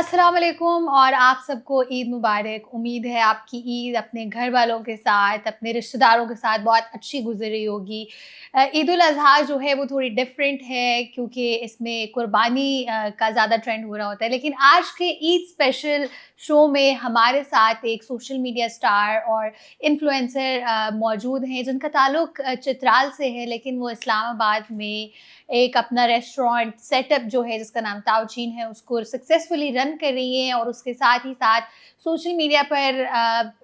अस्सलाम वालेकुम और आप सबको ईद मुबारक। उम्मीद है आपकी ईद अपने घर वालों के साथ, अपने रिश्तेदारों के साथ बहुत अच्छी गुज़र रही होगी। ईद उल अज़हा जो है वो थोड़ी डिफरेंट है क्योंकि इसमें कुर्बानी का ज़्यादा ट्रेंड हो रहा होता है। लेकिन आज के ईद स्पेशल शो में हमारे साथ एक सोशल मीडिया स्टार और इन्फ्लुएंसर मौजूद हैं जिनका ताल्लुक़ चित्राल से है, लेकिन वो इस्लामाबाद में एक अपना रेस्टोरेंट सेटअप जो है जिसका नाम ताउचीन है उसको सक्सेसफुली रन कर रही हैं और उसके साथ ही साथ सोशल मीडिया पर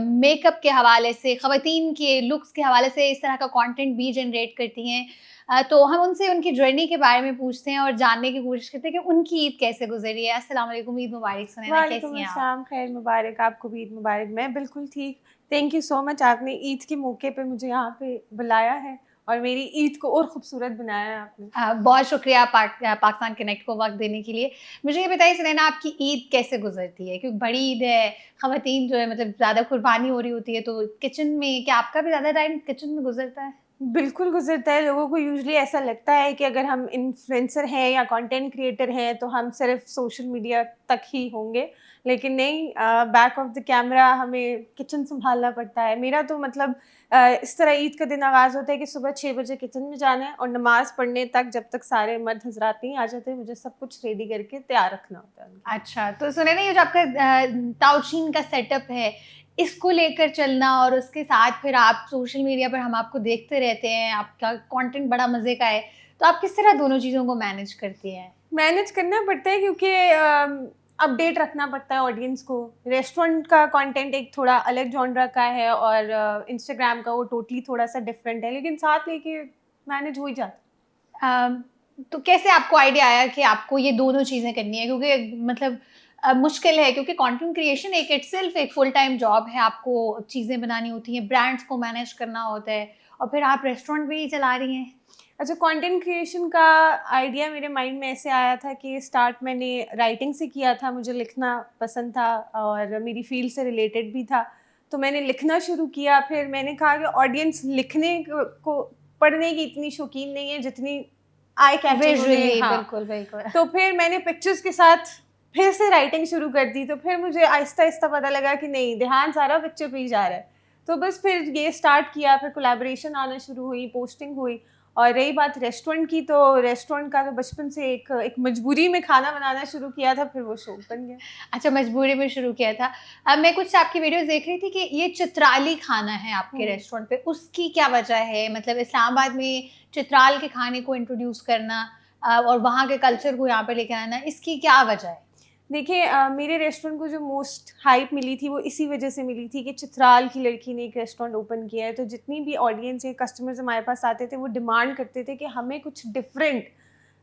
मेकअप के हवाले से, ख़वातीन के लुक्स के हवाले से इस तरह का कंटेंट भी जनरेट करती हैं। तो हम उनसे उनकी जर्नी के बारे में पूछते हैं और जानने की कोशिश करते हैं कि उनकी ईद कैसे गुजरी है। अस्सलाम वालेकुम, ईद मुबारक सुनैना, कैसी वालेकुम हैं आप? अस्सलाम, खैर मुबारक, आपको भी ईद मुबारक। मैं बिल्कुल ठीक, थैंक यू सो मच, आपने ईद के मौके पे मुझे यहाँ पे बुलाया है और मेरी ईद को और खूबसूरत बनाया है आपने। बहुत शुक्रिया पाकिस्तान कनेक्ट को वक़्त देने के लिए। मुझे ये बताइए सुनैना, आपकी ईद कैसे गुज़रती है? क्योंकि बड़ी ईद है, ख़वातीन जो है मतलब ज़्यादा कुर्बानी हो रही होती है, तो किचन में क्या आपका भी ज़्यादा टाइम किचन में गुज़रता है? बिल्कुल गुज़रता है। लोगों को यूजुअली ऐसा लगता है कि अगर हम इन्फ्लुएंसर हैं या कंटेंट क्रिएटर हैं तो हम सिर्फ सोशल मीडिया तक ही होंगे, लेकिन नहीं, बैक ऑफ द कैमरा हमें किचन सँभालना पड़ता है। मेरा तो मतलब इस तरह ईद का दिन आगाज़ होता है कि सुबह 6 बजे किचन में जाना है और नमाज़ पढ़ने तक जब तक सारे मर्द हज़रात नहीं आ जाते, मुझे सब कुछ रेडी करके तैयार रखना होता है उनके लिए। अच्छा, तो सुनैना ये जो आपका ताउचीन का सेटअप है, इसको लेकर चलना और उसके साथ फिर आप सोशल मीडिया पर हम आपको देखते रहते हैं, आपका कंटेंट बड़ा मज़े का है, तो आप किस तरह दोनों चीज़ों को मैनेज करती हैं? मैनेज करना पड़ता है क्योंकि अपडेट रखना पड़ता है ऑडियंस को। रेस्टोरेंट का कंटेंट एक थोड़ा अलग जॉनरा का है और इंस्टाग्राम का वो टोटली थोड़ा-सा डिफरेंट है, लेकिन साथ लेके मैनेज हो ही जाता है। अम, तो कैसे आपको आइडिया आया कि आपको ये दोनों चीज़ें करनी है? क्योंकि मतलब मुश्किल है क्योंकि कंटेंट क्रिएशन एक इटसेल्फ एक फुल टाइम जॉब है, आपको चीज़ें बनानी होती हैं, ब्रांड्स को मैनेज करना होता है और फिर आप रेस्टोरेंट भी चला रही हैं। अच्छा, कंटेंट क्रिएशन का आइडिया मेरे माइंड में ऐसे आया था कि स्टार्ट मैंने राइटिंग से किया था, मुझे लिखना पसंद था और मेरी फील्ड से रिलेटेड भी था। तो मैंने लिखना शुरू किया, फिर मैंने कहा कि ऑडियंस लिखने को पढ़ने की इतनी शौकीन नहीं है जितनी आई कैचिंग उन्हें। विजुअली हाँ, बिल्कुल, बिल्कुल। तो फिर मैंने पिक्चर्स के साथ फिर से राइटिंग शुरू कर दी, तो फिर मुझे आहिस्ता-आहिस्ता पता लगा कि नहीं, ध्यान सारा पिक्चर पे ही जा रहा है। तो बस फिर ये स्टार्ट किया, फिर कोलैबोरेशन आना शुरू हुई, पोस्टिंग हुई। और रही बात रेस्टोरेंट की, तो रेस्टोरेंट का तो बचपन से एक मजबूरी में खाना बनाना शुरू किया था, फिर वो शौक बन गया। अच्छा, मजबूरी में शुरू किया था। अब मैं कुछ आपकी वीडियोज़ देख रही थी कि ये चित्राली खाना है आपके हुँ। रेस्टोरेंट पे, उसकी क्या वजह है? मतलब इस्लामाबाद में चित्राल के खाने को इंट्रोड्यूस करना और वहाँ के कल्चर को यहाँ पे लेके आना, इसकी क्या वजह है? देखिए, मेरे रेस्टोरेंट को जो मोस्ट हाइप मिली थी वो इसी वजह से मिली थी कि चित्राल की लड़की ने एक रेस्टोरेंट ओपन किया है, तो जितनी भी ऑडियंस है, कस्टमर्स हमारे पास आते थे, वो डिमांड करते थे कि हमें कुछ डिफरेंट,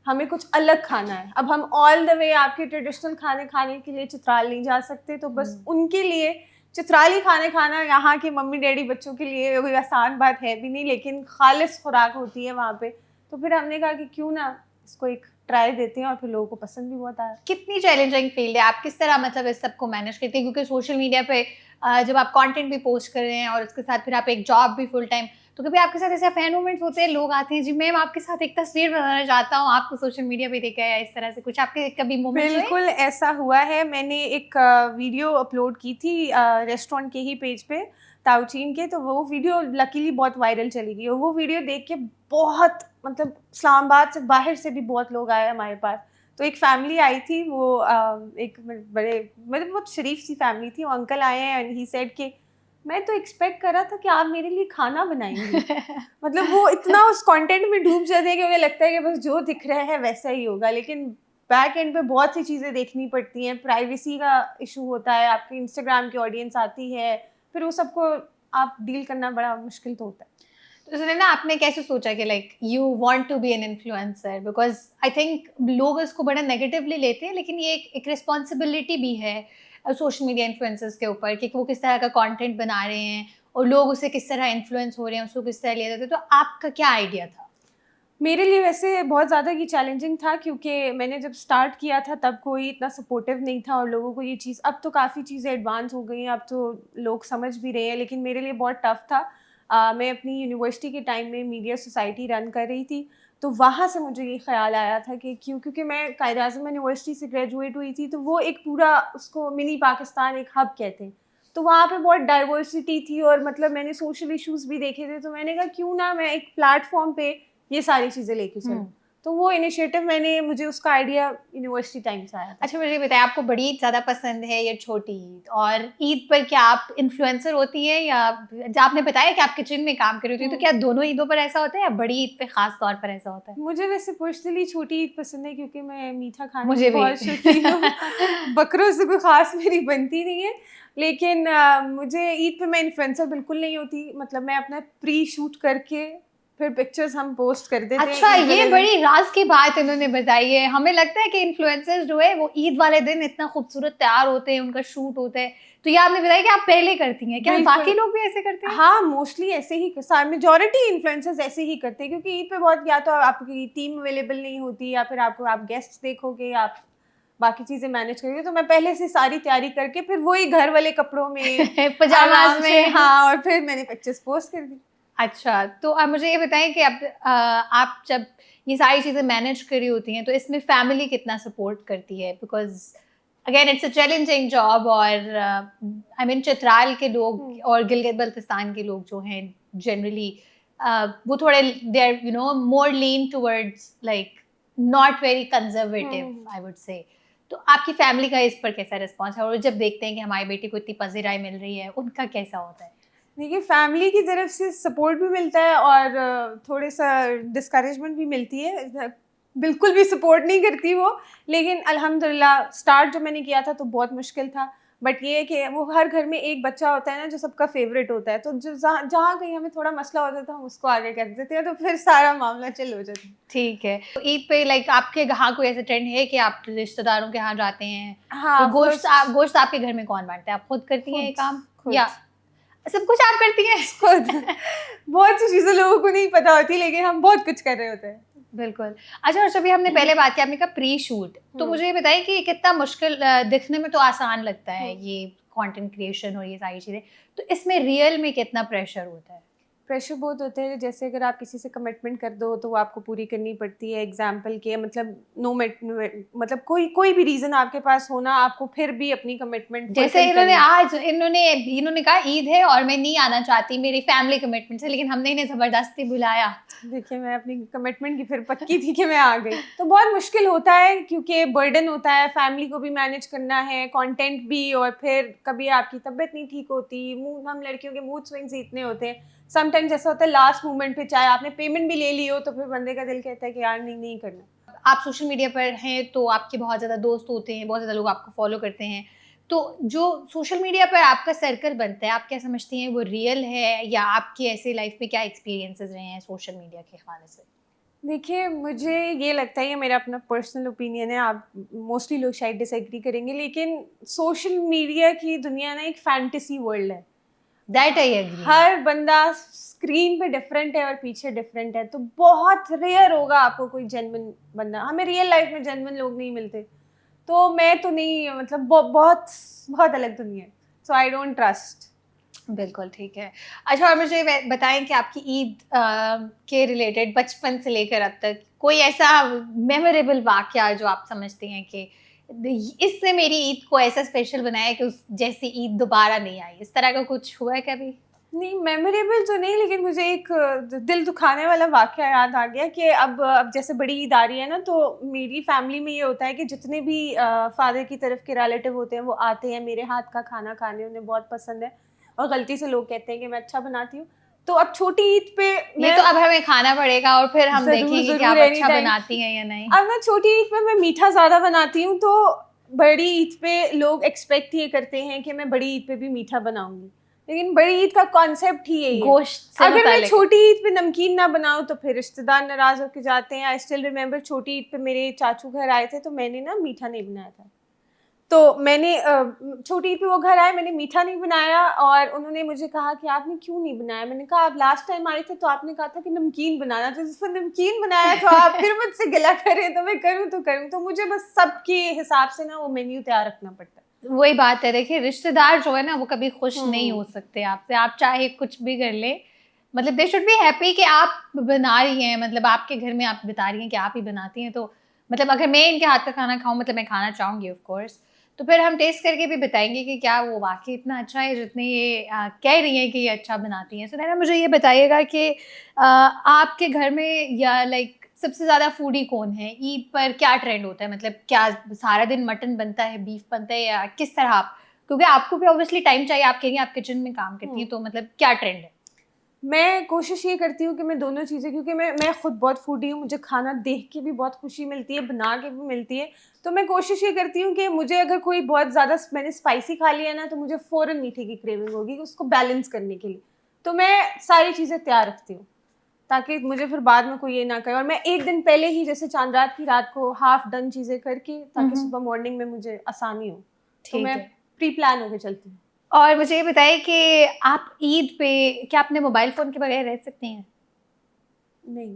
हमें कुछ अलग खाना है। अब हम ऑल द वे आपके ट्रेडिशनल खाने खाने के लिए चित्राल नहीं जा सकते, तो बस हुँ। उनके लिए चित्राली खाने खाना यहाँ के मम्मी डैडी बच्चों के लिए कोई आसान बात है भी नहीं, लेकिन खालिस खुराक होती है वहाँ पे। तो फिर हमने कहा कि क्यों ना इसको एक ट्राई देते हैं, और फिर लोगों को पसंद भी बहुत आया। कितनी चैलेंजिंग फील्ड है, आप किस तरह मतलब इस सब को मैनेज करती हैं? क्योंकि सोशल मीडिया पे जब आप कंटेंट भी पोस्ट कर रहे हैं और उसके साथ फिर आप एक जॉब भी फुल टाइम, तो कभी आपके साथ ऐसे फैन मोमेंट्स होते हैं, लोग आते हैं, जी मैम आपके साथ एक तस्वीर बनाना चाहता हूँ, आपको सोशल मीडिया पे देखा है या इस तरह से कुछ आपके कभी मोमेंट्स हुए? बिल्कुल ऐसा हुआ है। मैंने एक वीडियो अपलोड की थी रेस्टोरेंट के ही पेज पे, ताउचीन के, तो वो वीडियो लकीली बहुत वायरल चली गई और वो वीडियो देख के बहुत, मतलब इस्लामाबाद से बाहर से भी बहुत लोग आए हमारे पास। तो एक फैमिली आई थी, वो एक बड़े, मतलब बहुत शरीफ सी फैमिली थी, वो अंकल आए हैं एंड ही सेड कि मैं तो एक्सपेक्ट कर रहा था कि आप मेरे लिए खाना बनाएँगी। मतलब वो इतना उस कंटेंट में डूब जाते हैं कि उन्हें लगता है कि बस जो दिख रहा है वैसा ही होगा, लेकिन बैक एंड पे बहुत सी चीज़ें देखनी पड़ती हैं। प्राइवेसी का इशू होता है, आपके इंस्टाग्राम की ऑडियंस आती है, फिर वो सबको आप डील करना बड़ा मुश्किल तो होता है। तो सुने ना, आपने कैसे सोचा कि like you want to be an influencer? Because I think लोग इसको बड़ा नेगेटिवली लेते हैं, लेकिन ये एक रिस्पॉन्सिबिलिटी भी है सोशल मीडिया इन्फ्लुएंसर्स के ऊपर कि वो किस तरह का कंटेंट बना रहे हैं और लोग उससे किस तरह इन्फ्लुएंस हो रहे हैं, उसको किस तरह ले जाते हैं। तो आपका क्या आइडिया था? मेरे लिए वैसे बहुत ज़्यादा ये चैलेंजिंग था क्योंकि मैंने जब स्टार्ट किया था तब कोई इतना सपोर्टिव नहीं था और लोगों को ये चीज़, अब तो काफ़ी चीज़ें एडवांस हो गई हैं, अब तो लोग समझ भी रहे हैं, लेकिन मेरे लिए बहुत टफ़ था। मैं अपनी यूनिवर्सिटी के टाइम में मीडिया सोसाइटी रन कर रही थी, तो वहाँ से मुझे ये ख्याल आया था कि क्योंकि मैं कायद-ए-आज़म यूनिवर्सिटी से ग्रेजुएट हुई थी, तो वो एक पूरा उसको मिनी पाकिस्तान एक हब कहते हैं। तो वहाँ पे बहुत डाइवर्सिटी थी और मतलब मैंने सोशल इश्यूज़ भी देखे थे, तो मैंने कहा क्यों ना मैं एक प्लेटफ़ॉर्म पे ये सारी चीज़ें लेके चलूँ। तो वो इनिशिएटिव मुझे उसका आइडिया यूनिवर्सिटी टाइम से आया था। अच्छा, मुझे बताइए, आपको बड़ी ईद ज़्यादा पसंद है या छोटी ईद? और ईद पर क्या आप इन्फ्लुएंसर होती हैं, या आपने बताया कि आप किचन में काम कर रही होती हैं, तो क्या दोनों ईदों पर ऐसा होता है या बड़ी ईद पे खास तौर पर ऐसा होता है? मुझे वैसे पर्सनली छोटी ईद पसंद है क्योंकि मैं मीठा खाने मुझे की भी। बहुत शौकीन हूँ। बकरों से कोई ख़ास मेरी बनती नहीं है। लेकिन मुझे ईद पे मैं इन्फ्लुएंसर बिल्कुल नहीं होती। मतलब मैं अपना प्री शूट करके फिर पिक्चर्स हम पोस्ट कर देते हैं अच्छा, ईद ये वाले दिन। बड़ी राज की बात इन्होंने बताई है। हमें लगता है कि इन्फ्लुएंसर्स जो है वो ईद वाले दिन इतना खूबसूरत तैयार होते हैं, उनका शूट होता है। तो ये आपने बताया कि आप पहले करती हैं। क्या बिल्कुल। बाकी लोग भी ऐसे करते हैं? हाँ, मोस्टली ऐसे ही मेजॉरिटी इन्फ्लुएंसर्स ऐसे ही करते हैं क्योंकि ईद पे बहुत या तो आपकी टीम अवेलेबल नहीं होती या फिर आप गेस्ट्स देखोगे, आप बाकी चीज़ें मैनेज करोगे। तो मैं पहले से सारी तैयारी करके फिर वही घर वाले कपड़ों में पजामाज आराम से, में। हाँ, और फिर मैंने पिक्चर्स पोस्ट कर दी। अच्छा, तो आप मुझे ये बताएँ कि आप जब ये सारी चीज़ें मैनेज कर रही होती हैं, तो इसमें फैमिली कितना सपोर्ट करती है? Because again it's a challenging job, और आई मीन चित्राल के लोग और गिलगित-बल्तिस्तान के लोग जो हैं जनरली वो थोड़े they are more lean towards like not very conservative, I would say. तो आपकी फैमिली का इस पर कैसा रिस्पॉन्स है? और जब देखते हैं कि हमारी बेटी को इतनी पज़ीराई मिल रही है, उनका कैसा होता है? देखिए, फैमिली की तरफ से सपोर्ट भी मिलता है और थोड़े सा डिस्करेजमेंट भी मिलती है। बिल्कुल भी सपोर्ट नहीं करती वो, लेकिन अल्हम्दुलिल्लाह स्टार्ट जो मैंने किया था तो बहुत मुश्किल था। बट ये है कि वो हर घर में एक बच्चा होता है ना जो सबका फेवरेट होता है, तो जो जहाँ कहीं हमें थोड़ा मसला होता था हम उसको आगे कर देते हैं, तो फिर सारा मामला चिल हो जाता है। ठीक है। तो ईद पे लाइक आपके यहाँ कोई ऐसा ट्रेंड है कि आप रिश्तेदारों के यहाँ जाते हैं? हाँ, तो फर्स्ट गोश्त आपके घर में कौन बाँटता है? आप खुद करती हैं ये काम? खुद या सब कुछ आप करती हैं? खुद बहुत सी चीज़ें लोगों को नहीं पता होती, लेकिन हम बहुत कुछ कर रहे होते हैं। बिल्कुल। अच्छा, और जब हमने पहले बात की, आपने कहा प्री शूट, तो मुझे ये बताइए कि कितना मुश्किल, दिखने में तो आसान लगता है ये कंटेंट क्रिएशन और ये सारी चीज़ें, तो इसमें रियल में कितना प्रेशर होता है? प्रेशर बहुत होते हैं। जैसे अगर आप किसी से कमिटमेंट कर दो तो वो आपको पूरी करनी पड़ती है। एग्जाम्पल के मतलब मतलब कोई भी रीज़न आपके पास होना, आपको फिर भी अपनी कमिटमेंट जैसे इन्होंने कहा ईद है और मैं नहीं आना चाहती, मेरी फैमिली कमिटमेंट है, लेकिन हमने इन्हें ज़बरदस्ती बुलाया। देखिए, मैं अपनी कमिटमेंट की फिर पक्की थी कि मैं आ गई। तो बहुत मुश्किल होता है क्योंकि बर्डन होता है, फैमिली को भी मैनेज करना है, कंटेंट भी, और फिर कभी आपकी तबीयत नहीं ठीक होती, हम लड़कियों के मूड स्विंग्स इतने होते हैं। समटाइम्स ऐसा होता है लास्ट मोमेंट पे, चाहे आपने पेमेंट भी ले ली हो, तो फिर बंदे का दिल कहता है कि यार नहीं करना। आप सोशल मीडिया पर हैं तो आपके बहुत ज़्यादा दोस्त होते हैं, बहुत ज़्यादा लोग आपको फॉलो करते हैं। तो जो सोशल मीडिया पर आपका सर्कल बनता है, आप क्या समझती हैं वो रियल है, या आपकी ऐसे लाइफ में क्या एक्सपीरियंसेस रहे हैं सोशल मीडिया के हवाले से? देखिए, मुझे ये लगता है, ये मेरा अपना पर्सनल ओपिनियन है, आप मोस्टली लोग शायद डिसएग्री करेंगे, लेकिन सोशल मीडिया की दुनिया ना एक फैंटेसी वर्ल्ड है। That I agree. हर बंदा स्क्रीन पे डिफरेंट है और पीछे डिफरेंट है, तो बहुत रेयर होगा आपको कोई जेन्युइन बंदा। हमें रियल लाइफ में जेन्युइन लोग नहीं मिलते, तो मैं तो नहीं, मतलब बहुत बहुत अलग दुनिया है, सो आई डोंट ट्रस्ट। बिल्कुल, ठीक है। अच्छा, और मुझे बताएं कि आपकी ईद के रिलेटेड बचपन से लेकर अब तक कोई ऐसा मेमोरेबल वाकया जो आप समझते हैं कि इसने मेरी ईद को ऐसा स्पेशल बनाया कि उस जैसी ईद दोबारा नहीं आई, इस तरह का कुछ हुआ है कभी? नहीं, मेमोरेबल तो नहीं, लेकिन मुझे एक दिल दुखाने वाला वाक़या याद आ गया कि अब जैसे बड़ी ईद आ रही है ना, तो मेरी फैमिली में ये होता है कि जितने भी फ़ादर की तरफ के रिलेटिव होते हैं वो आते हैं मेरे हाथ का खाना खाने, उन्हें बहुत पसंद है, और गलती से लोग कहते हैं कि मैं अच्छा बनाती हूँ। तो अब छोटी ईद पे ये तो अब हमें खाना पड़ेगा और फिर हम ज़रूर देखेंगे कि आप ज़रूर एनी अच्छा टाइम। बनाती हैं या नहीं। अब मैं छोटी ईद पे मैं मीठा ज़्यादा बनाती हूँ, तो बड़ी ईद पे लोग एक्सपेक्ट ये करते हैं कि मैं बड़ी ईद पे भी मीठा बनाऊंगी, लेकिन बड़ी ईद का कॉन्सेप्ट ही यही है। गोश्त से अगर मैं मुतालिक। छोटी ईद पे नमकीन ना बनाऊं तो फिर रिश्तेदार नाराज होकर जाते हैं। आई स्टिल रिमेम्बर छोटी ईद पे मेरे चाचू घर आए थे, तो मैंने ना मीठा नहीं बनाया था। तो मैंने छोटी ईद पे वो घर आए, मैंने मीठा नहीं बनाया और उन्होंने मुझे कहा कि आपने क्यों नहीं बनाया। मैंने कहा आप लास्ट टाइम आए थे तो आपने कहा था कि नमकीन बनाना, तो जिस पर नमकीन बनाया तो आप फिर मुझसे गिला करें, तो मैं करूँ तो करूँ। तो मुझे बस सबके हिसाब से ना वो मेन्यू तैयार रखना पड़ता है। वही बात है, देखिए रिश्तेदार जो है ना वो कभी खुश नहीं हो सकते आपसे, आप चाहे कुछ भी कर ले, मतलब दे शुड बी हैप्पी कि आप बना रही हैं, मतलब आपके घर में आप बता रही हैं कि आप ही बनाती हैं, तो मतलब अगर मैं इनके हाथ का खाना खाऊं, मतलब मैं खाना चाहूंगी ऑफ कोर्स, तो फिर हम टेस्ट करके भी बताएंगे कि क्या वो वाकई इतना अच्छा है जितने ये कह रही हैं कि ये अच्छा बनाती हैं। सो नैना मुझे ये बताइएगा कि आपके घर में या लाइक सबसे ज़्यादा फूडी कौन है? ईद पर क्या ट्रेंड होता है? मतलब क्या सारा दिन मटन बनता है, बीफ बनता है, या किस तरह आप, क्योंकि आपको भी ऑब्वियसली टाइम चाहिए, आप कहेंगे आप किचन में काम करती हैं, तो मतलब क्या ट्रेंड है? मैं कोशिश ये करती हूँ कि मैं दोनों चीज़ें, क्योंकि मैं खुद बहुत फूडी हूँ, मुझे खाना देख के भी बहुत खुशी मिलती है, बना के भी मिलती है। तो मैं कोशिश ये करती हूँ कि मुझे अगर कोई बहुत ज़्यादा मैंने स्पाइसी खा लिया ना, तो मुझे फ़ौरन मीठे की क्रेविंग होगी उसको बैलेंस करने के लिए। तो मैं सारी चीज़ें तैयार रखती हूँ, ताकि मुझे फिर बाद में कोई ये ना कहे। और मैं एक दिन पहले ही, जैसे चाँद रात की रात को हाफ़ डन चीज़ें करके, ताकि सुबह मॉर्निंग में मुझे आसानी हो। तो ठीक मैं है। प्री प्लान होके चलती हूँ। और मुझे ये बताइए कि आप ईद पे क्या अपने मोबाइल फ़ोन के बगैर रह सकती हैं? नहीं,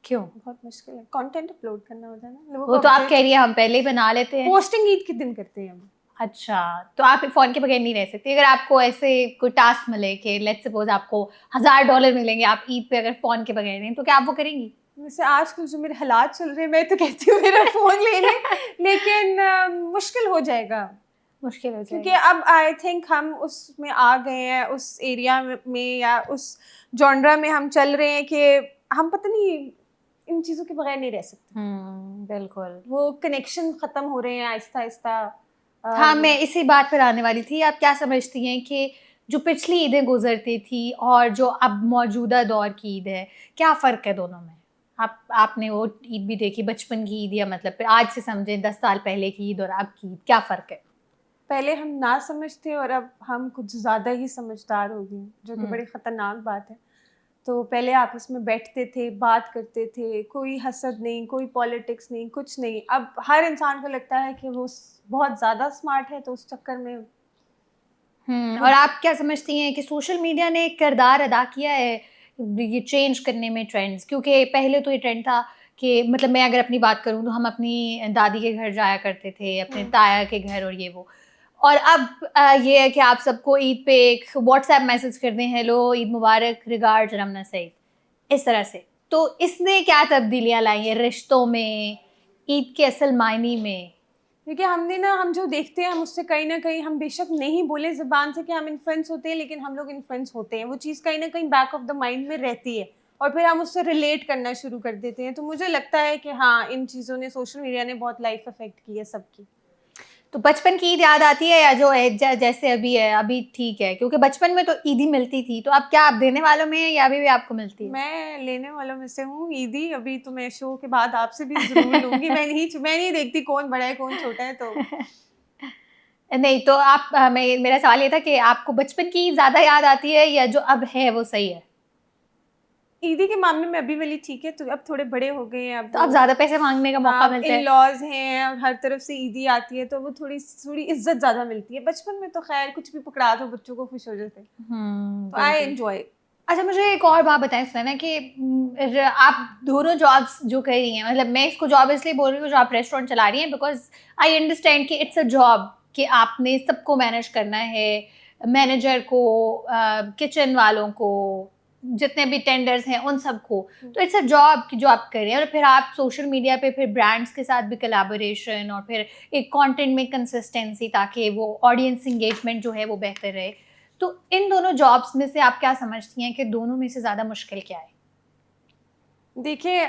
क्यों? बहुत मुश्किल है, कंटेंट अपलोड करना होता है ना, लोगों वो को तो आप कह अपडेट। रही हैं हम पहले ही बना लेते हैं। पोस्टिंग ईद के दिन करते हैं हम। अच्छा, तो आप फ़ोन के बगैर नहीं रह सकती। अगर आपको ऐसे कोई टास्क मिले कि लेट्स सपोज़ आपको $1000 मिलेंगे, आप ईद पे अगर फ़ोन के बगैर हैं, तो क्या आप वो करेंगी? वैसे आजकल जो मेरे हालात चल रहे हैं, मैं तो कहती हूँ मेरा फ़ोन ले लें, लेकिन मुश्किल हो जाएगा। मुश्किल हो क्योंकि जाएगा। अब आई थिंक हम उसमें आ गए हैं, उस एरिया में या उस जॉनरा में हम चल रहे हैं कि हम पता नहीं इन चीज़ों के बगैर नहीं रह सकते। बिल्कुल। वो कनेक्शन ख़त्म हो रहे हैं आहिस्ता-आहिस्ता। हाँ, मैं इसी बात पर आने वाली थी। आप क्या समझती हैं कि जो पिछली ईदें गुज़रती थी और जो अब मौजूदा दौर की ईद है, क्या फ़र्क है दोनों में? आपने वो ईद भी देखी, बचपन की ईद, या मतलब फिर आज से समझें 10 साल पहले की ईद और अब की ईद, क्या फ़र्क है? पहले हम ना समझ थे और अब हम कुछ ज़्यादा ही समझदार हो गए हैं, जो कि हुँ। बड़ी ख़तरनाक बात है। तो पहले आपस में बैठते थे, बात करते थे, कोई हसद नहीं, कोई पॉलिटिक्स नहीं, कुछ नहीं। अब हर इंसान को लगता है कि वो बहुत ज़्यादा स्मार्ट है, तो उस चक्कर में वो। और आप क्या समझती हैं कि सोशल मीडिया ने एक किरदार अदा किया है ये चेंज करने में ट्रेंड्स? क्योंकि पहले तो ये ट्रेंड था कि मतलब मैं अगर अपनी बात करूँ तो हम अपनी दादी के घर जाया करते थे, अपने ताया के घर और ये वो। और अब ये है कि आप सबको ईद पे एक व्हाट्सएप मैसेज कर दें, हेलो, ईद मुबारक, रिगार्ड्स, रमना सईद, इस तरह से। तो इसने क्या तब्दीलियाँ लाई हैं रिश्तों में, ईद के असल मायने में? देखिए, हमने ना, हम जो देखते हैं हम उससे कहीं न कहीं, हम बेशक नहीं बोले ज़ुबान से कि हम इन्फ्लुएंस होते हैं, लेकिन हम लोग इन्फ्लुएंस होते हैं। वो चीज़ कहीं न कहीं बैक ऑफ द माइंड में रहती है और फिर हम उससे रिलेट करना शुरू कर देते हैं। तो मुझे लगता है कि हाँ, इन चीज़ों ने, सोशल मीडिया ने बहुत लाइफ़ अफ़ेक्ट की है सबकी। तो बचपन की ईद याद आती है, या जो है जैसे अभी है, अभी ठीक है? क्योंकि बचपन में तो ईद ही मिलती थी, तो अब क्या आप देने वालों में हैं या अभी भी आपको मिलती है? मैं लेने वालों में से हूँ, ईदी। अभी तो मैं शो के बाद आपसे भी ज़रूर लूँगी। मैं नहीं देखती कौन बड़ा है, कौन छोटा है, तो नहीं, तो आप मेरा सवाल ये था कि आपको बचपन की ज़्यादा याद आती है या जो अब है वो सही है? ईदी के मामले में अभी वाली ठीक है, तो अब थोड़े बड़े हो गए हैं, अब तो अब वो। ज़्यादा पैसे माँगने का हाँ, मौका अब मिलता है। इन-लॉज़ हैं और हर तरफ से ईदी आती है, तो वो थोड़ी थोड़ी इज़्ज़त ज़्यादा मिलती है। बचपन में तो ख़ैर कुछ भी पकड़ा दो, बच्चों को खुश हो जाते हैं। तो आई बिल्कुल। एन्जॉय। अच्छा, मुझे एक और बात बताएँ सुनैना कि आप दोनों जॉब्स जो कर रही हैं, मतलब मैं इसको जॉब इसलिए बोल रही हूँ जो आप रेस्टोरेंट चला रही हैं, बिकॉज़ आई अंडरस्टैंड कि इट्स अ जॉब कि आपने सबको मैनेज करना है, मैनेजर को, किचन वालों को, जितने भी टेंडर्स हैं उन सबको। तो इट्स अ जॉब कि जो आप कर रहे हैं, और फिर आप सोशल मीडिया पे फिर ब्रांड्स के साथ भी कोलैबोरेशन और फिर एक कंटेंट में कंसिस्टेंसी, ताकि वो ऑडियंस एंगेजमेंट जो है वो बेहतर रहे। तो इन दोनों जॉब्स में से आप क्या समझती हैं कि दोनों में से ज़्यादा मुश्किल क्या है? देखिए,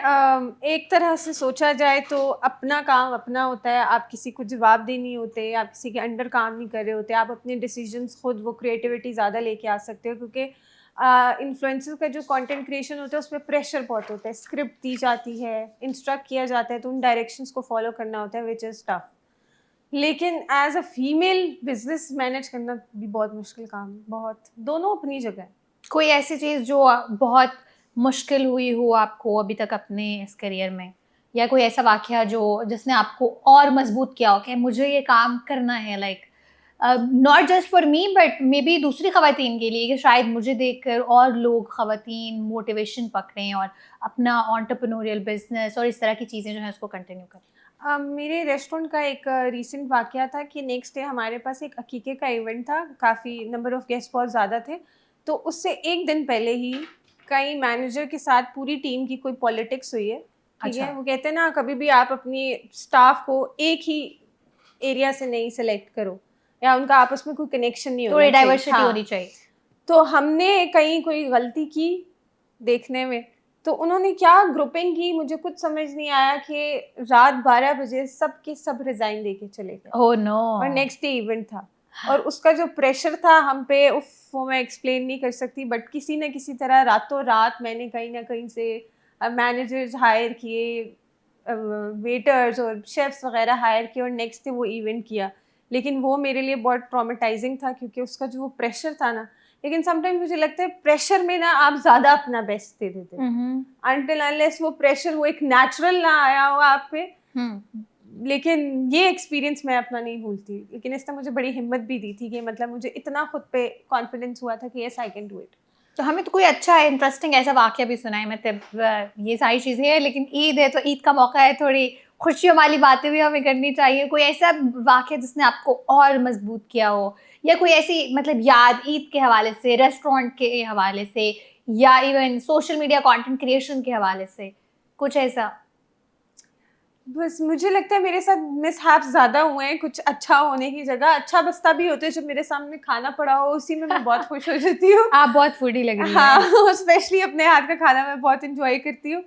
एक तरह से सोचा जाए तो अपना काम अपना होता है, आप किसी को जवाबदेह नहीं होते, आप किसी के अंडर काम नहीं कर रहे होते, आप अपने डिसीजंस खुद, वो क्रिएटिविटी ज़्यादा लेके आ सकते हो, क्योंकि इन्फ्लुएंसर का जो कंटेंट क्रिएशन होता है उसमें प्रेशर बहुत होता है, स्क्रिप्ट दी जाती है, इंस्ट्रक्ट किया जाता है, तो उन डायरेक्शंस को फॉलो करना होता है, विच इज़ टफ। लेकिन as a female business manage करना भी बहुत मुश्किल काम है, बहुत। दोनों अपनी जगह है। कोई ऐसी चीज़ जो बहुत मुश्किल हुई हो आपको अभी तक अपने इस करियर में? या कोई ऐसा वाक़या जो जिसने आपको और मज़बूत किया हो कि मुझे ये काम करना है, like not just for me but maybe दूसरी ख़वातीन के लिए, कि शायद मुझे देखकर और लोग, ख़वातीन, मोटिवेशन पकड़ें और अपना एंटरप्रेन्योरियल बिज़नेस और इस तरह की चीज़ें जो हैं उसको कंटिन्यू करें? मेरे रेस्टोरेंट का एक रीसेंट वाकया था कि नेक्स्ट डे हमारे पास एक अकीके का इवेंट था, काफ़ी नंबर ऑफ़ गेस्ट बहुत ज़्यादा थे। तो उससे 1 दिन पहले ही कहीं मैनेजर के साथ पूरी टीम की कोई पॉलिटिक्स हुई है, ठीक अच्छा। है। वो कहते हैं ना, कभी भी आप अपनी स्टाफ को एक ही एरिया से नहीं सेलेक्ट करो, या उनका आपस में कोई कनेक्शन नहीं होना थोड़ी चाहिए। डाइवर्सिटी हाँ, होनी चाहिए। तो हमने कहीं कोई गलती की देखने में, तो उन्होंने क्या ग्रुपिंग की, मुझे कुछ समझ नहीं आया कि रात 12 बजे सब के सब रिजाइन दे के चले गए, ओह नो। और नेक्स्ट डे इवेंट था, और उसका जो प्रेशर था हम पे, उफ, वो मैं एक्सप्लेन नहीं कर सकती। बट किसी न किसी तरह रातों रात मैंने कहीं ना कहीं से मैनेजर्स हायर किए, वेटर्स और शेफ्स वगैरह हायर किए, और नेक्स्ट डे वो इवेंट किया। लेकिन वो मेरे लिए बहुत ट्रॉमेटाइजिंग था, क्योंकि उसका जो वो प्रेशर था ना, लेकिन समटाइम्स मुझे लगता है प्रेशर में ना आप ज़्यादा अपना बेस्ट दे देते हैं, अनटिल अनलेस वो प्रेशर, वो एक नेचुरल ना आया हो आप पे। लेकिन ये एक्सपीरियंस मैं अपना नहीं भूलती। लेकिन इसने मुझे बड़ी हिम्मत भी दी थी कि मतलब मुझे इतना खुद पे कॉन्फिडेंस हुआ था कि yes I can do it. तो हमें तो कोई अच्छा इंटरेस्टिंग ऐसा वाक़या भी सुनाए, मतलब ये सारी चीज़ें हैं, लेकिन ईद है तो ईद का मौका है, थोड़ी खुशियों वाली बातें भी हमें करनी चाहिए। कोई ऐसा वाक़या जिसने आपको और मजबूत किया हो, या कोई ऐसी मतलब याद ईद के हवाले से, रेस्टोरेंट के हवाले से, या even social media content creation के हवाले से, कुछ ऐसा? बस मुझे लगता है मेरे साथ मिसहैप्स ज़्यादा हुए हैं, कुछ अच्छा होने की जगह अच्छा बस्ता भी होते हैं। जब मेरे सामने खाना पड़ा हो, उसी में मैं बहुत खुश हो जाती हूँ। आप बहुत फूडी लग रही हैं। हाँ, स्पेशली अपने हाथ का खाना मैं बहुत इंजॉय करती हूँ।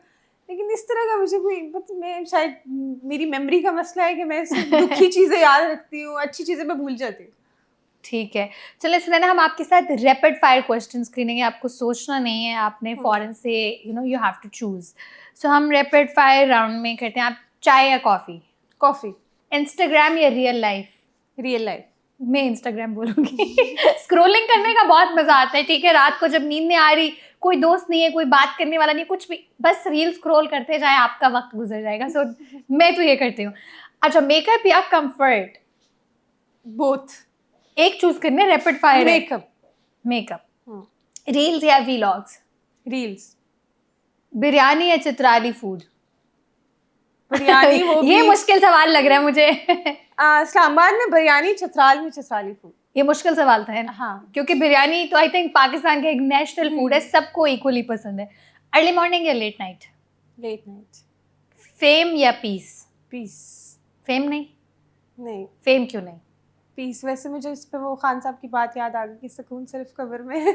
लेकिन इस तरह का मुझे कोई, मतलब मैं शायद, मेरी मेमोरी का मसला है कि मैं सिर्फ दुखी चीज़ें याद रखती हूँ, अच्छी चीज़ें मैं भूल जाती हूँ। ठीक है। चलिए सुनैना, हम आपके साथ रैपिड फायर क्वेश्चंस करेंगे, आपको सोचना नहीं है, आपने फ़ौरन से यू हैव टू चूज़। सो हम रैपिड फायर राउंड में करते हैं। आप चाय या कॉफ़ी? कॉफ़ी। इंस्टाग्राम या रियल लाइफ? Real life. मैं इंस्टाग्राम बोलूँगी। स्क्रॉलिंग करने का बहुत मज़ा आता है, ठीक है? रात को जब नींद नहीं आ रही, कोई दोस्त नहीं है, कोई बात करने वाला नहीं, कुछ भी, बस रील स्क्रॉल करते जाएँ, आपका वक़्त गुज़र जाएगा। सो मैं तो ये करती हूँ। अच्छा, मेकअप या कम्फर्ट? बोथ। एक चूज़ करना है, रैपिड फायर है। मेकअप। मेकअप। रील्स या व्लॉग्स? रील्स। बिरयानी या चित्राली फूड? बिरयानी वो भी। ये मुश्किल सवाल लग रहा है मुझे। इस्लामाबाद में बिरयानी, चतराल में चतराली फूड। ये मुश्किल सवाल था, है ना? हाँ। क्योंकि बिरयानी तो आई थिंक पाकिस्तान का एक नेशनल फूड है, सबको इक्वली पसंद है। अर्ली मॉर्निंग या late night? Late night. Fame या पीस? पीस। फेम नहीं? नहीं, फेम क्यों नहीं? पीस। वैसे मुझे इस पे वो खान साहब की बात याद आ गई कि सुकून सिर्फ कब्र में है।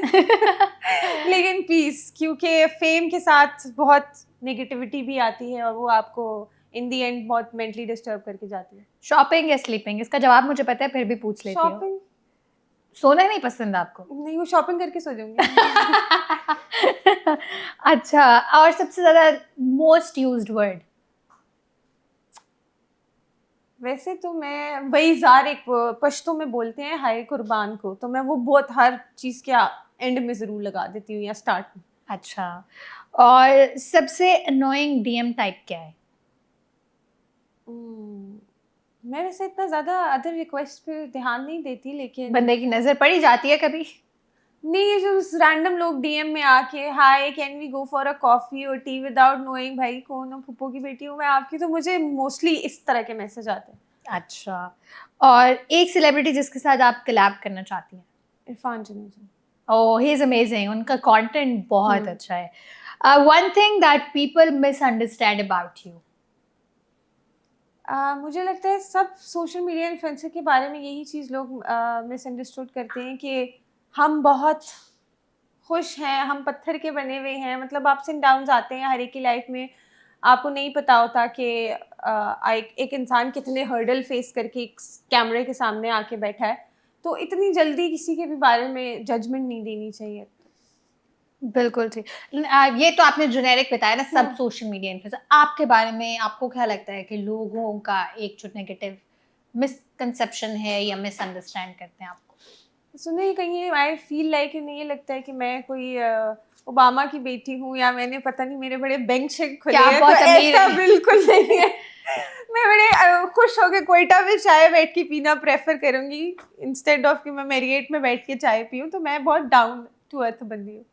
लेकिन पीस, क्योंकि फेम के साथ बहुत नेगेटिविटी भी आती है, और वो आपको इन दी एंड बहुत मेंटली डिस्टर्ब करके जाती है। शॉपिंग या स्लीपिंग? इसका जवाब मुझे पता है, फिर भी पूछ लेती हूँ। शॉपिंग। सोना नहीं पसंद आपको? नहीं, वो शॉपिंग करके सो जाऊंगी। अच्छा, और सबसे ज्यादा मोस्ट यूज्ड वर्ड? वैसे तो मैं वही जार, एक पश्तो में बोलते हैं हाय कुर्बान को, तो मैं वो बहुत हर चीज़ के एंड में ज़रूर लगा देती हूँ, या स्टार्ट में। अच्छा, और सबसे अनोइंग डीएम टाइप क्या है? मैं वैसे इतना ज़्यादा अदर रिक्वेस्ट पे ध्यान नहीं देती, लेकिन बंदे की नजर पड़ी जाती है कभी? नहीं, ये जो रैंडम लोग डीएम में आके hi can we go for a coffee और टी विदाउट नोइंग भाई कौन हो, फूफो की बेटी हूँ मैं आपकी, तो मुझे मोस्टली इस तरह के मैसेज आते हैं। अच्छा, और एक सेलिब्रिटी जिसके साथ आप कोलैब करना चाहती हैं? इरफान जुनेजा। ओह, ही इज अमेजिंग, उनका कंटेंट बहुत अच्छा है। One thing that people misunderstand about you? मुझे लगता है सब सोशल मीडिया इन्फ्लुएंसर के बारे में यही चीज़ लोग मिसअंडरस्टूड करते हैं कि हम बहुत खुश हैं, हम पत्थर के बने हुए हैं, मतलब अप्स एंड डाउन्स आते हैं हर एक की लाइफ में। आपको नहीं पता होता कि एक इंसान कितने हर्डल फेस करके एक कैमरे के सामने आके बैठा है, तो इतनी जल्दी किसी के भी बारे में जजमेंट नहीं देनी चाहिए। बिल्कुल ठीक। ये तो आपने जेनेरिक बताया ना, सब सोशल मीडिया इन्फ्लुएंसर। आपके बारे में आपको क्या लगता है कि लोगों का एक जो नेगेटिव मिसकंसेप्शन है या मिसअंडरस्टैंड करते हैं आपको? सुने कहीं आई फील लाइक नहीं, ये लगता है कि मैं कोई ओबामा की बेटी हूँ, या मैंने पता नहीं मेरे बड़े बैंक चेक खुले हैं, तो ऐसा बिल्कुल नहीं है। मैं बड़े खुश होकर कोयटा में चाय बैठ के पीना प्रेफर करूँगी इंस्टेड ऑफ कि मैं मेरिएट में बैठ के चाय पीऊँ, तो मैं बहुत डाउन टू अर्थ बंदी हूँ।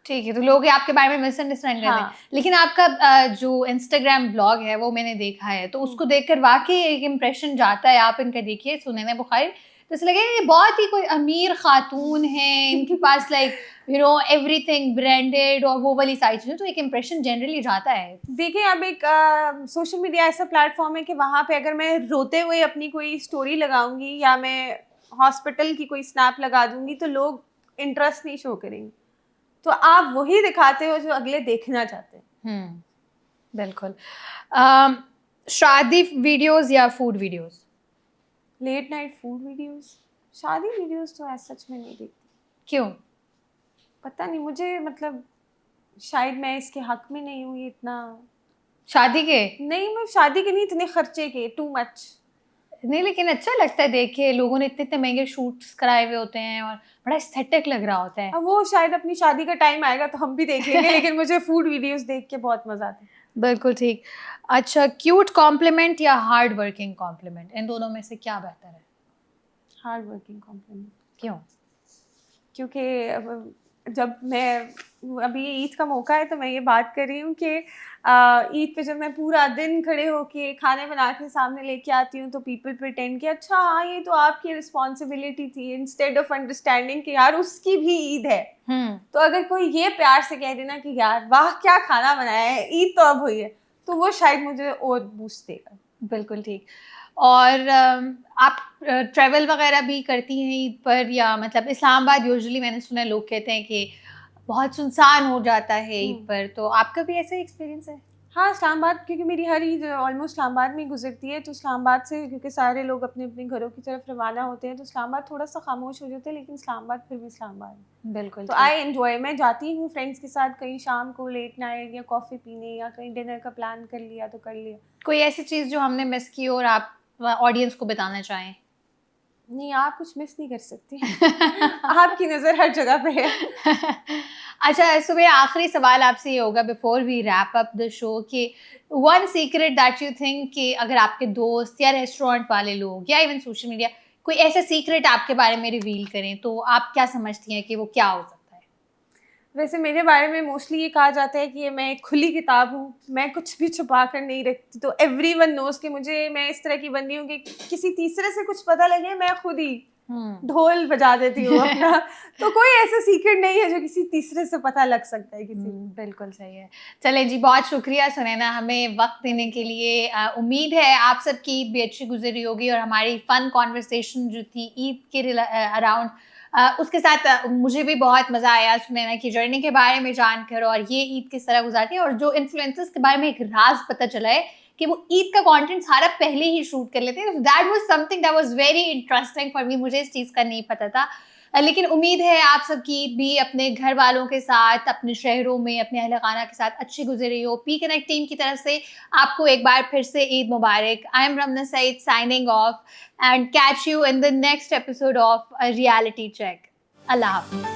ठीक है, तो लोग आपके बारे में मिसअंडरस्टैंड करते हैं। लेकिन आपका जो इंस्टाग्राम ब्लॉग है वो मैंने देखा है, तो उसको देखकर वाकई एक इम्प्रेशन जाता है। आप इनका देखिए, सुनैना बुखारी, तो इसलिए लगे ये बहुत ही कोई अमीर खातून है, इनके पास लाइक एवरीथिंग ब्रांडेड और वो वाली सारी चीज़ें, तो एक इम्प्रेशन जनरली जाता है। देखिए, अब एक सोशल मीडिया ऐसा प्लेटफॉर्म है कि वहाँ पे अगर मैं रोते हुए अपनी कोई स्टोरी लगाऊंगी या मैं हॉस्पिटल की कोई स्नैप लगा दूंगी तो लोग इंटरेस्ट नहीं शो करेंगे। तो आप वही दिखाते हो जो अगले देखना चाहते हैं। बिल्कुल। शादी वीडियोस या food videos? Late night food videos. शादी वीडियोस तो ऐसा सच में नहीं देखती। क्यों? पता नहीं, मुझे मतलब शायद मैं इसके हक में नहीं हूँ। ये इतना शादी के नहीं, मैं शादी के नहीं, इतने खर्चे के, टू मच नहीं, लेकिन अच्छा लगता है देख के, लोगों ने इतने इतने महंगे शूट्स कराए हुए होते हैं और बड़ा एस्थेटिक लग रहा होता है। अब वो शायद अपनी शादी का टाइम आएगा तो हम भी देख लेंगे लेकिन मुझे फूड वीडियोस देख के बहुत मजा आता है। बिल्कुल ठीक। अच्छा, क्यूट कॉम्प्लीमेंट या हार्ड वर्किंग कॉम्प्लीमेंट, इन दोनों में से क्या बेहतर है? Hard working compliment. क्यों? क्योंकि अब जब मैं अभी ईद का मौका है तो मैं ये बात कर रही हूँ कि ईद पे जब मैं पूरा दिन खड़े होके खाने बना के सामने लेके आती हूँ तो पीपल प्रिटेंड कि अच्छा हाँ ये तो आपकी रिस्पॉन्सिबिलिटी थी, इंस्टेड ऑफ अंडरस्टैंडिंग कि यार उसकी भी ईद है। तो अगर कोई ये प्यार से कह देना कि यार वाह क्या खाना बनाया है, ईद तो अब हुई है, तो वो शायद मुझे और बूस्ट देगा। बिल्कुल ठीक। और आप ट्रैवल वगैरह भी करती हैं ईद पर, या मतलब इस्लामाबाद यूजुअली मैंने सुना है लोग कहते हैं कि बहुत सुनसान हो जाता है ईद पर, तो आपका भी ऐसा एक्सपीरियंस है? हाँ, इस्लामाबाद, क्योंकि मेरी हर ईद ऑलमोस्ट इस्लामाबाद में गुजरती है, तो इस्लामाबाद से क्योंकि सारे लोग अपने अपने घरों की तरफ रवाना होते हैं तो इस्लामाबाद थोड़ा सा खामोश हो जाता है, लेकिन इस्लामाबाद फिर भी इस्लामाबाद है। बिल्कुल। तो आई एंजॉय, मैं जाती हूँ फ्रेंड्स के साथ कहीं शाम को लेट नाइट या कॉफ़ी पीने या कहीं डिनर का प्लान कर लिया तो कर लिया। कोई ऐसी चीज़ जो हमने मिस की और आप ऑडियंस को बताना चाहें? नहीं, आप कुछ मिस नहीं कर सकती आपकी नज़र हर जगह पे है। अच्छा, सो मेरा आखिरी सवाल आपसे ये होगा before we wrap up the show कि one secret that you think कि अगर आपके दोस्त या रेस्टोरेंट वाले लोग या इवन सोशल मीडिया कोई ऐसा सीक्रेट आपके बारे में रिवील करें तो आप क्या समझती हैं कि वो क्या हो सकता है? वैसे मेरे बारे में मोस्टली ये कहा जाता है कि मैं एक खुली किताब हूँ, मैं कुछ भी छुपा कर नहीं रखती, तो एवरीवन नोज कि मैं इस तरह की बंदी हूँ कि किसी तीसरे से कुछ पता लगे मैं खुद ही ढोल बजा देती हूँ अपना। तो कोई ऐसा सीक्रेट नहीं है जो किसी तीसरे से पता लग सकता है किसी। बिल्कुल सही है। चलें जी, बहुत शुक्रिया सुनैना हमें वक्त देने के लिए। उम्मीद है आप सबकी ईद भी अच्छी गुजरी होगी और हमारी फन कॉन्वर्सेशन जो थी ईद के अराउंड उसके साथ मुझे भी बहुत मज़ा आया सुनैना की जर्नी के बारे में जानकर, और ये ईद किस तरह गुजारती है, और जो इन्फ्लुएंसर्स के बारे में एक राज पता चला है कि वो ईद का कंटेंट सारा पहले ही शूट कर लेते हैं। That was something that was very interesting for me, मुझे इस चीज़ का नहीं पता था। लेकिन उम्मीद है आप सबकी ईद भी अपने घर वालों के साथ, अपने शहरों में, अपने अहल खाना के साथ अच्छी गुजरी हो। पी कनेक्ट टीम की तरफ से आपको एक बार फिर से ईद मुबारक। I am Ramna Saeed signing off and catch you in the next episode of reality check. Allah हाफ़िज़।